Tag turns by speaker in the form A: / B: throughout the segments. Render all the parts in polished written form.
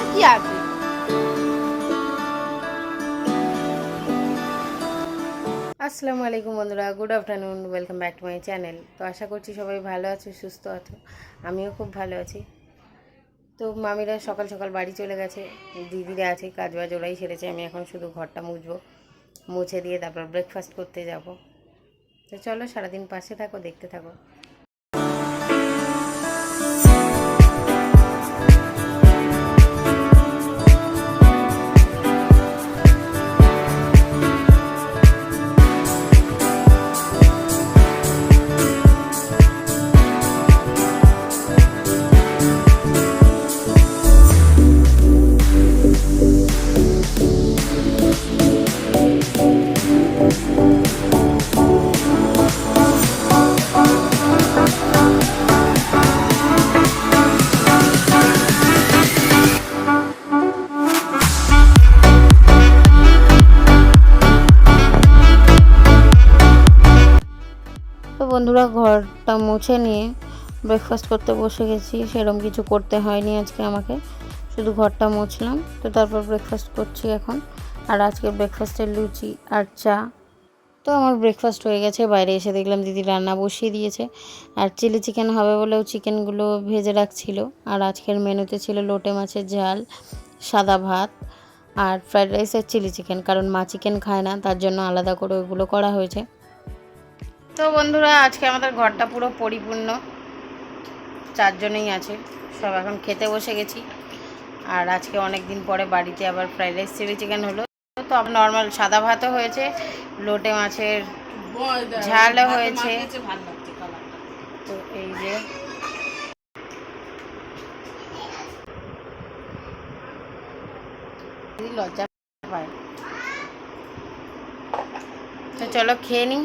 A: দেবার কি আছে?
B: আসসালামু আলাইকুম বন্ধুরা, good afternoon, welcome back to my channel. তো আশা করছি সবাই ভালো আছো, সুস্থ আছো। আমিও খুব ভালো আছি। তো মামিরা সকাল সকাল বাড়ি চলে গেছে, দিদিরা আছে, কাজ বাজ ওরাই সেরেছে। আমি এখন শুধু ঘরটা মুছবো, মুছে দিয়ে তারপর ব্রেকফাস্ট করতে যাব। তো চলো, সারাদিন পাশে থাকো, দেখতে থাকো। তো বন্ধুরা, ঘরটা মুছে নিয়ে ব্রেকফাস্ট করতে বসে গেছি। সেরকম কিছু করতে হয়নি আজকে আমাকে, শুধু ঘরটা মুছলাম। তো তারপর ব্রেকফাস্ট করছি এখন। আর আজকে ব্রেকফাস্টের লুচি আর চা। তো আমার ব্রেকফাস্ট হয়ে গেছে। বাইরে এসে দেখলাম দিদি রান্না বসিয়ে দিয়েছে, আর চিলি চিকেন হবে বলেও চিকেনগুলো ভেজে রাখছিল। আর আজকের মেনুতে ছিল লোটে মাছের ঝাল, সাদা ভাত আর ফ্রাইড রাইস আর চিলি চিকেন। কারণ মা চিকেন খায় না, তার জন্য আলাদা করে ওইগুলো করা হয়েছে। তো বন্ধুরা, আজকে আমাদের ঘরটা পুরো পরিপূর্ণ, চারজনেই আছে। সব এখন খেতে বসে গেছি। আর আজকে অনেক দিন পরে বাড়িতে আবার ফ্রাইড রাইস চিলি চিকেন হলো। তো আবার নর্মাল সাদা ভাতও হয়েছে, লোটে মাছের ঝালও হয়েছে। তো এই যে লজ্জা পায়। তো চলো খেয়ে নিই।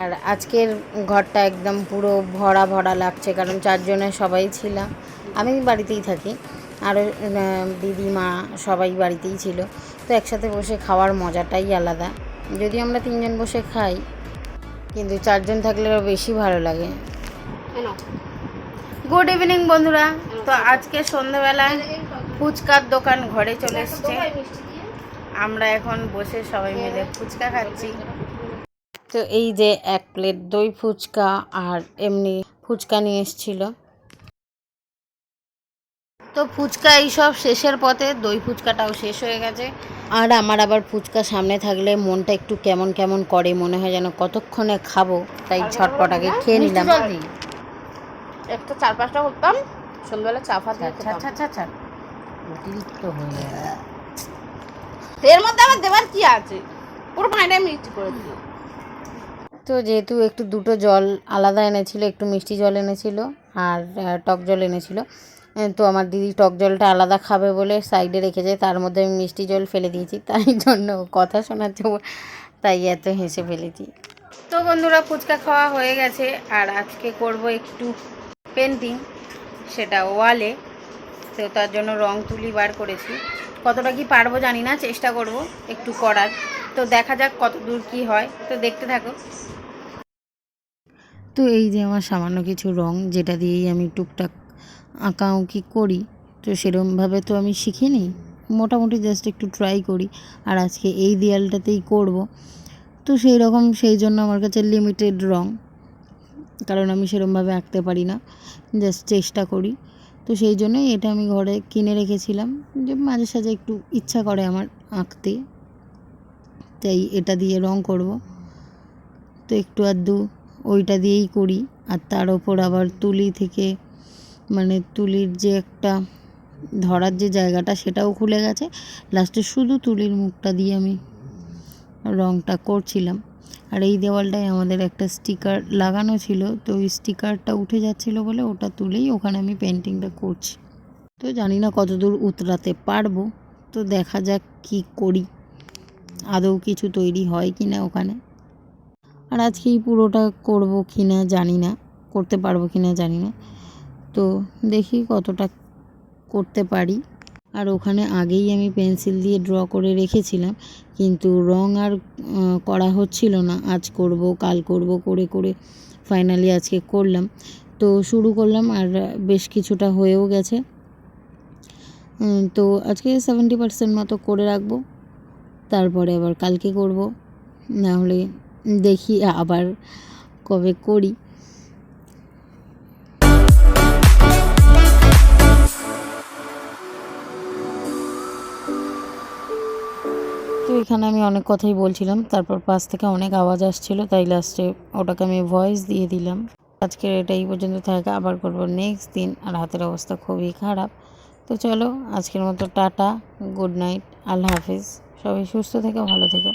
B: আর আজকের ঘরটা একদম পুরো ভরা ভরা লাগছে, কারণ চারজনে সবাই ছিলাম। আমি বাড়িতেই থাকি, আর দিদিমা সবাই বাড়িতেই ছিল। তো একসাথে বসে খাওয়ার মজাটাই আলাদা। যদি আমরা তিনজন বসে খাই, কিন্তু চারজন থাকলে আরও বেশি ভালো লাগে। গুড ইভিনিং বন্ধুরা। তো আজকে সন্ধ্যাবেলায় ফুচকার দোকান ঘরে চলে এসছে। আমরা এখন বসে সবাই মিলে ফুচকা খাচ্ছি। তো এই যে এক প্লেট দই ফুচকা আর এমনি ফুচকা নিয়ে এসেছিল। তো ফুচকা এইসব শেষের পথে দই ফুচকাটাও শেষ হয়ে গেছে। আর আমার আবার ফুচকা সামনে থাকলে মনটা একটু কেমন কেমন করে, মনে হয় যেন কতক্ষণে খাবো। তাই ঝটপট আগে খেয়ে নিলাম।
A: একটা 4-5টা করতাম, সন্ধ্যাবেলা চা ফা দিয়ে খেতাম।
B: আচ্ছা, অতিরিক্ত হয়ে গেছে।
A: এর মধ্যে আমার দেবার কি আছে? পুরো ফাইনাল মিক্স করে দিল।
B: তো যেহেতু একটু দুটো জল আলাদা এনেছিল, একটু মিষ্টি জল এনেছিল আর টক জল এনেছিল। তো আমার দিদি টক জলটা আলাদা খাবে বলে সাইডে রেখেছে, তার মধ্যে আমি মিষ্টি জল ফেলে দিয়েছি। তাই জন্য কথা শোনাচ্ছে, তাই এত হেসে ফেলেছি। তো বন্ধুরা, ফুচকা খাওয়া হয়ে গেছে। আর আজকে করব একটু পেন্টিং, সেটা ওয়ালে। তো তার জন্য রং তুলি বার করেছি। কতটা কি পারবো জানি না, চেষ্টা করব একটু করার। তো দেখা যাক কত দূর কী হয়, তো দেখতে থাকো। তো এই যে আমার সামান্য কিছু রং, যেটা দিয়েই আমি টুকটাক আঁকাউঁকি করি। তো সেরকমভাবে তো আমি শিখিনি, মোটামুটি জাস্ট একটু ট্রাই করি। আর আজকে এই দেয়ালটাতেই করব। তো সেই জন্য আমার কাছে লিমিটেড রং, কারণ আমি সেরকমভাবে আঁকতে পারি না, জাস্ট চেষ্টা করি। তো সেই জন্যই এটা আমি ঘরে কিনে রেখেছিলাম, যে মাঝে সাঝে একটু ইচ্ছা করে আমার আঁকতে, তাই এটা দিয়ে রং করব। তো একটু আধটু ওইটা দিয়েই করি। আর তার ওপর আবার তুলি থেকে, মানে তুলির যে একটা ধরার যে জায়গাটা, সেটাও খুলে গেছে। লাস্টে শুধু তুলির মুখটা দিয়ে আমি রংটা করছিলাম। আর এই দেওয়ালটায় আমাদের একটা স্টিকার লাগানো ছিল, তো ওই স্টিকারটা উঠে যাচ্ছিলো বলে ওটা তুলেই ওখানে আমি পেন্টিংটা করছি। তো জানি না কতদূর উতরাতে পারবো, তো দেখা যাক কি করি, আদৌ কিছু তৈরি হয় কি না ওখানে। আর আজকেই পুরোটা করব কি না জানি না, করতে পারবো কি না জানি না। তো দেখি কতটা করতে পারি। আর ওখানে আগেই আমি পেন্সিল দিয়ে ড্র করে রেখেছিলাম, কিন্তু রং আর করা হচ্ছিল না। আজ করব কাল করব করে করে ফাইনালি আজকে করলাম। তো শুরু করলাম আর বেশ কিছুটা হয়েও গেছে। তো আজকে 70% মতো করে রাখবো, তারপরে আবার কালকে করব, না হলে দেখি আবার কবে করি। তো এখানে আমি অনেক কথাই বলছিলাম, তারপর পাশ থেকে অনেক আওয়াজ আসছিল, তাই লাস্টে ওটাকে আমি ভয়েস দিয়ে দিলাম। আজকের এটাই পর্যন্ত থাকে, আবার করব নেক্সট দিন। আর হাতের অবস্থা খুবই খারাপ। তো চলো আজকের মতো টাটা, গুড নাইট, আল্লাহ হাফিজ। সবাই সুস্থ থেকো, ভালো থেকো।